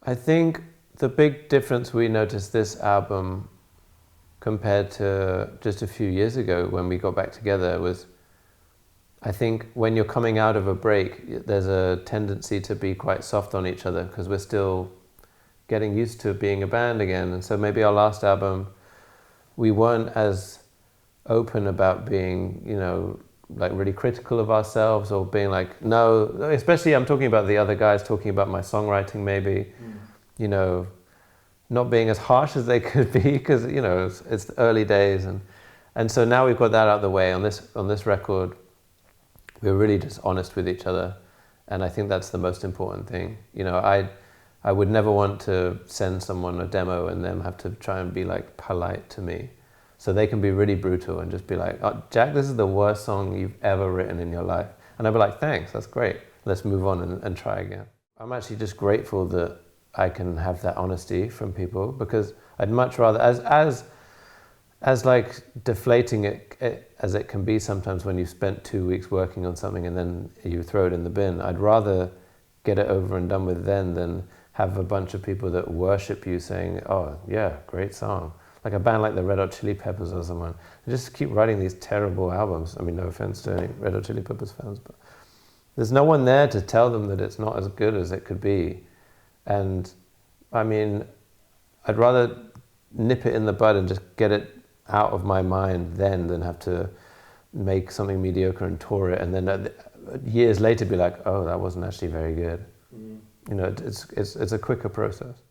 I think the big difference we noticed this album compared to just a few years ago when we got back together was, I think when you're coming out of a break, there's a tendency to be quite soft on each other because we're still getting used to being a band again. And so maybe our last album, we weren't as open about being, like really critical of ourselves or being like, no, especially I'm talking about the other guys talking about my songwriting maybe, not being as harsh as they could be because, it's the early days. And so now we've got that out of the way. On this record, we're really just honest with each other. And I think that's the most important thing. I would never want to send someone a demo and them have to try and be like polite to me. So they can be really brutal and just be like, oh, Jack, this is the worst song you've ever written in your life. And I'd be like, thanks, that's great. Let's move on and try again. I'm actually just grateful that I can have that honesty from people because I'd much rather, as like deflating it as it can be sometimes when you've spent 2 weeks working on something and then you throw it in the bin, I'd rather get it over and done with then than have a bunch of people that worship you saying, oh yeah, great song. Like a band like the Red Hot Chili Peppers or someone. They just keep writing these terrible albums. I mean, no offense to any Red Hot Chili Peppers fans, but there's no one there to tell them that it's not as good as it could be. And I mean, I'd rather nip it in the bud and just get it out of my mind then than have to make something mediocre and tour it and then years later be like, oh, that wasn't actually very good. It's a quicker process.